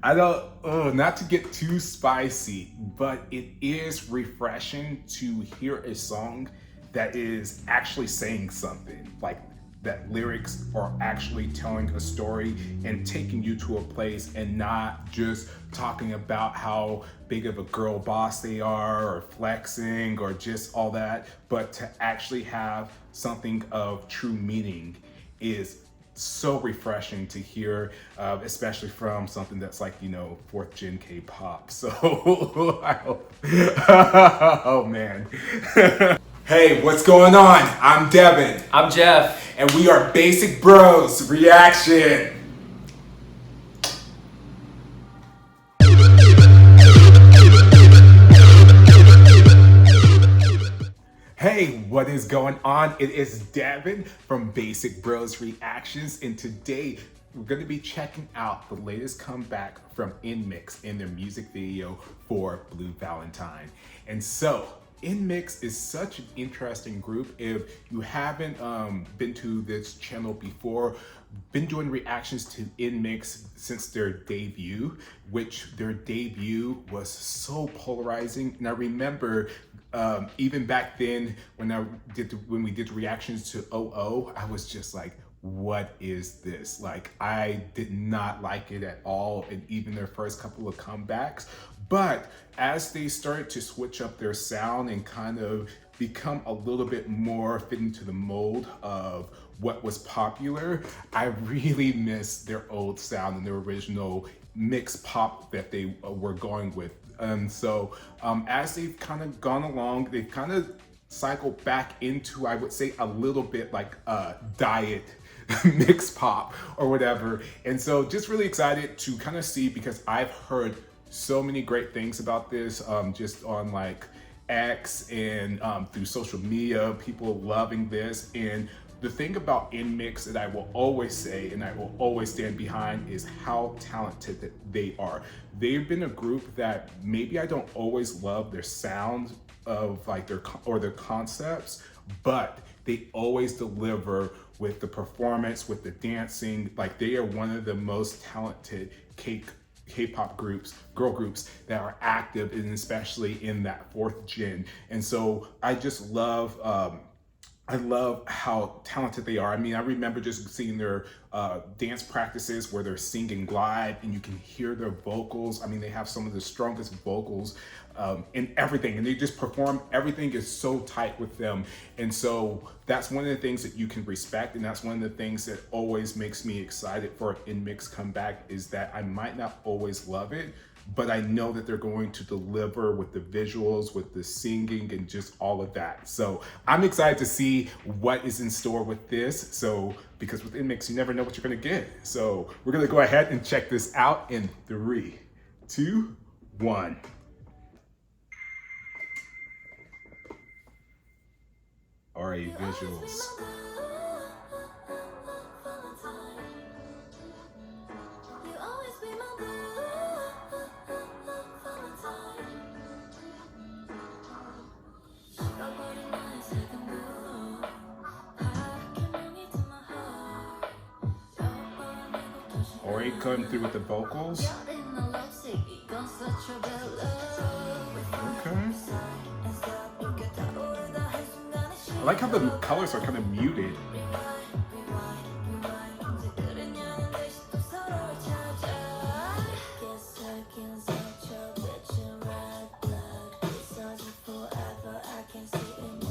I don't, not to get too spicy, but it is refreshing to hear a song that is actually saying something. Like that lyrics are actually telling a story and taking you to a place and not just talking about how big of a girl boss they are or flexing or just all that, but to actually have something of true meaning is so refreshing to hear, especially from something that's like, fourth gen K-pop. So, I hope, oh man. Hey, what's going on? I'm Devin. I'm Jeff. And we are Basic Bros Reaction. Hey, what is going on? It is Devin from Basic Bros Reactions, and today we're going to be checking out the latest comeback from NMIXX in their music video for Blue Valentine. And so, NMIXX is such an interesting group. If you haven't been to this channel before, been doing reactions to NMIXX since their debut, which their debut was so polarizing. And I remember even back then when we did reactions to OO, I was just like, what is this? Like, I did not like it at all, and even their first couple of comebacks. But as they started to switch up their sound and kind of become a little bit more fit into the mold of what was popular, I really miss their old sound and their original mixed pop that they were going with. And so as they've kind of gone along, they've kind of cycled back into, I would say, a little bit like diet mixed pop or whatever. And so just really excited to kind of see, because I've heard so many great things about this just on like X and through social media, people loving this. And the thing about NMIXX that I will always say and I will always stand behind is how talented that they are. They've been a group that maybe I don't always love their sound of like their concepts, but they always deliver with the performance, with the dancing. Like, they are one of the most talented K-pop groups, girl groups that are active, and especially in that fourth gen. And so I just love, I love how talented they are. I mean, I remember just seeing their dance practices where they're singing live and you can hear their vocals. I mean, they have some of the strongest vocals in everything, and they just perform. Everything is so tight with them. And so that's one of the things that you can respect, and that's one of the things that always makes me excited for an NMIXX comeback, is that I might not always love it, but I know that they're going to deliver with the visuals, with the singing, and just all of that. So I'm excited to see what is in store with this. So, because with NMIXX, you never know what you're gonna get. So we're gonna go ahead and check this out in 3, 2, 1. All right, visuals. Already coming through with the vocals. Okay. I like how the colors are kind of muted.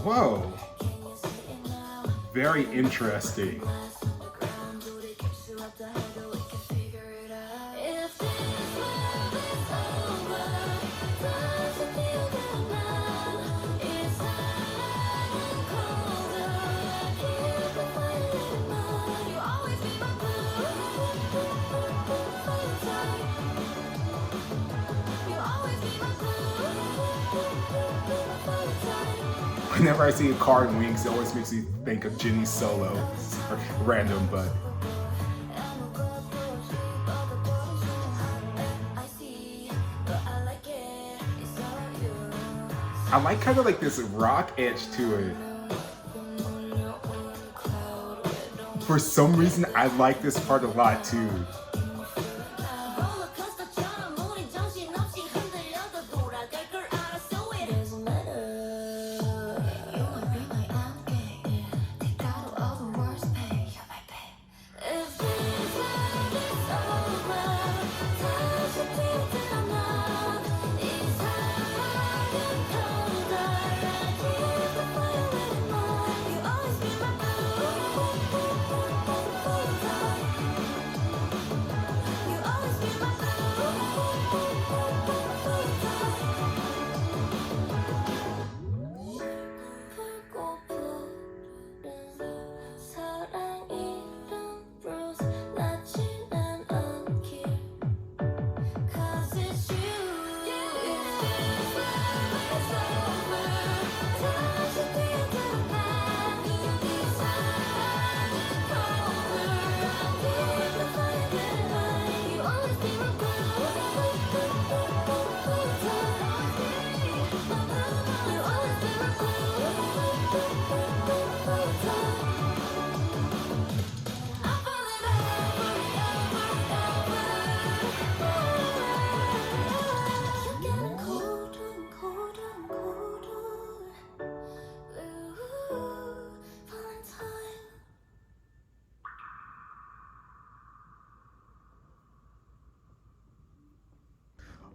Whoa. Very interesting. Whenever I see a car in wings, it always makes me think of Jenny's solo. Random, but. I like kind of like this rock edge to it. For some reason, I like this part a lot too.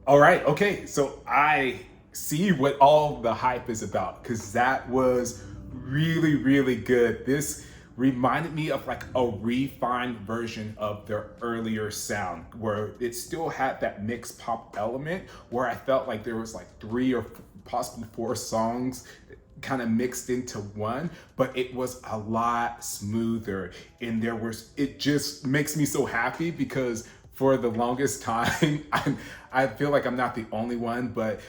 All right, okay. So I see what all the hype is about because that was really, really good. This reminded me of like a refined version of their earlier sound where it still had that mixed pop element where I felt like there was like three or possibly four songs kind of mixed into one, but it was a lot smoother. And it just makes me so happy because for the longest time, I feel like I'm not the only one, but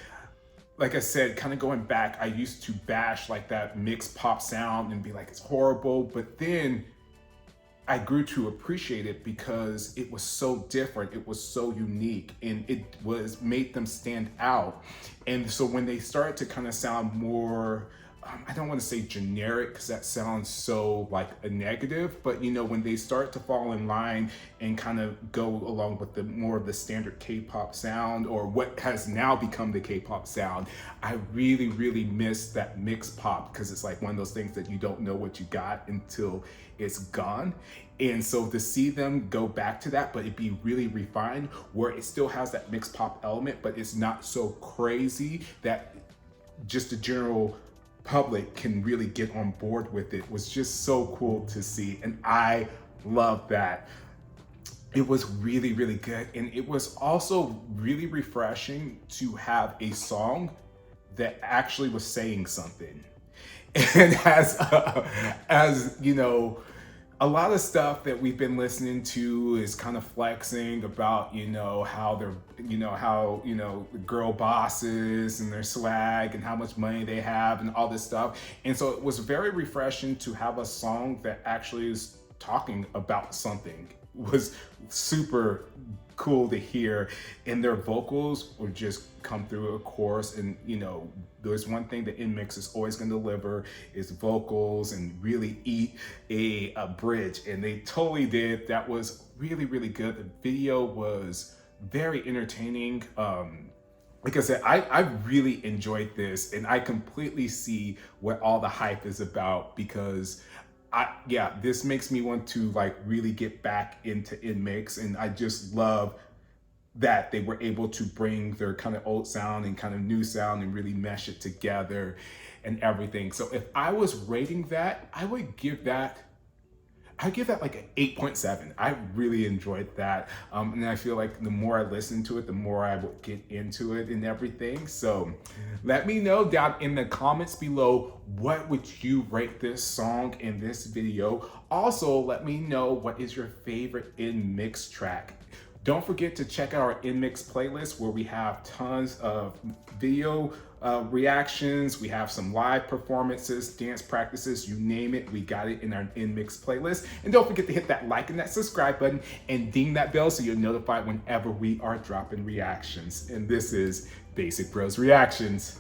like I said, kind of going back, I used to bash like that mixed pop sound and be like, it's horrible. But then I grew to appreciate it because it was so different, it was so unique, and it was made them stand out. And so when they started to kind of sound more, I don't want to say generic because that sounds so like a negative, but you know, when they start to fall in line and kind of go along with the more of the standard K-pop sound or what has now become the K-pop sound, I really, really miss that mixed pop because it's like one of those things that you don't know what you got until it's gone. And so to see them go back to that, but it be really refined where it still has that mixed pop element, but it's not so crazy that just the general public can really get on board with it was just so cool to see. And I love that. It was really, really good. And it was also really refreshing to have a song that actually was saying something. And as you know, a lot of stuff that we've been listening to is kind of flexing about, you know, how they're, you know, how, you know, the girl bosses and their swag and how much money they have and all this stuff. And so it was very refreshing to have a song that actually is talking about something. It was super cool to hear, and their vocals would just come through a chorus. And you know, there's one thing that NMIXX is always going to deliver is vocals and really eat a bridge, and they totally did. That was really, really good. The video was very entertaining. Like I said, I really enjoyed this, and I completely see what all the hype is about because yeah, this makes me want to like really get back into NMIXX, and I just love that they were able to bring their kind of old sound and kind of new sound and really mesh it together and everything. So if I was rating that, I'd give that like an 8.7. I really enjoyed that. And I feel like the more I listen to it, the more I will get into it and everything. So let me know down in the comments below, what would you rate this song in this video? Also, let me know what is your favorite NMIXX track. Don't forget to check out our NMIXX playlist where we have tons of video reactions. We have some live performances, dance practices, you name it. We got it in our NMIXX playlist. And don't forget to hit that like and that subscribe button and ding that bell so you're notified whenever we are dropping reactions. And this is Basic Bros Reactions.